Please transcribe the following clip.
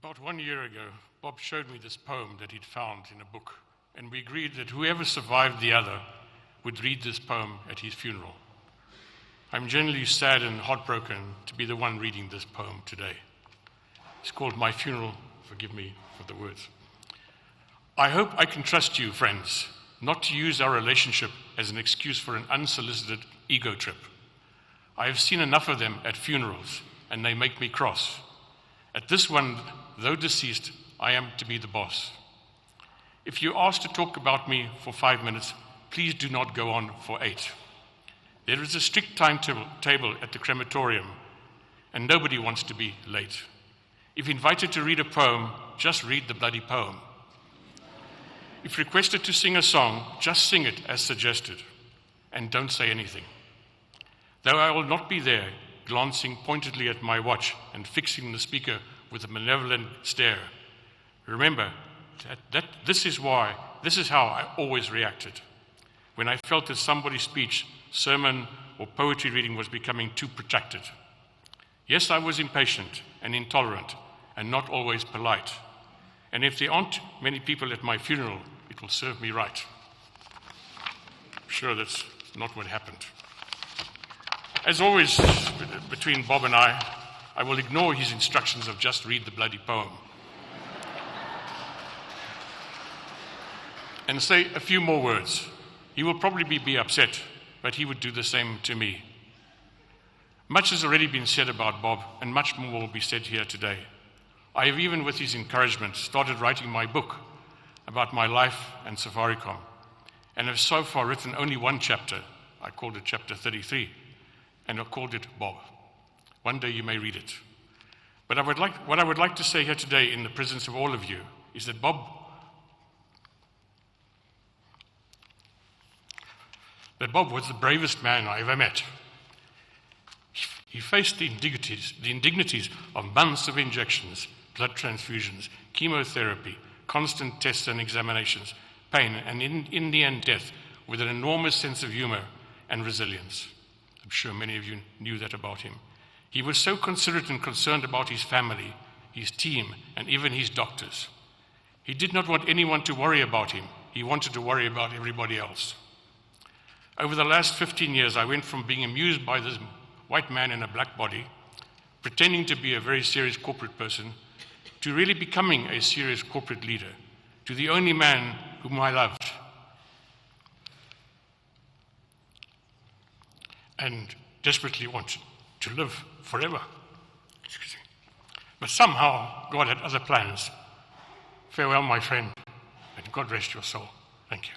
About 1 year ago, Bob showed me this poem that he'd found in a book, and we agreed that whoever survived the other would read this poem at his funeral. I'm genuinely sad and heartbroken to be the one reading this poem today. It's called My Funeral. Forgive me for the words. I hope I can trust you, friends, not to use our relationship as an excuse for an unsolicited ego trip. I have seen enough of them at funerals, and they make me cross. At this one, though deceased, I am to be the boss. If you ask to talk about me for 5 minutes, please do not go on for 8. There is a strict timetable at the crematorium, and nobody wants to be late. If invited to read a poem, just read the bloody poem. If requested to sing a song, just sing it as suggested, and don't say anything. Though I will not be there, glancing pointedly at my watch and fixing the speaker with a malevolent stare, remember that this is how I always reacted when I felt that somebody's speech, sermon, or poetry reading was becoming too protracted. Yes, I was impatient and intolerant and not always polite. And if there aren't many people at my funeral, it will serve me right. I'm sure that's not what happened. As always, between Bob and I will ignore his instructions of just read the bloody poem and say a few more words. He will probably be upset, but he would do the same to me. Much has already been said about Bob, and much more will be said here today. I have, even with his encouragement, started writing my book about my life and Safaricom, and have so far written only one chapter. I called it Chapter 33, and I called it Bob. One day you may read it. But what I would like to say here today in the presence of all of you is that Bob was the bravest man I ever met. He faced the indignities of months of injections, blood transfusions, chemotherapy, constant tests and examinations, pain, and in the end, death, with an enormous sense of humor and resilience. I'm sure many of you knew that about him. He was so considerate and concerned about his family, his team, and even his doctors. He did not want anyone to worry about him. He wanted to worry about everybody else. Over the last 15 years, I went from being amused by this white man in a black body, pretending to be a very serious corporate person, to really becoming a serious corporate leader, to the only man whom I loved and desperately wanted to live forever. Excuse me. But somehow God had other plans. Farewell, my friend, and God rest your soul. Thank you.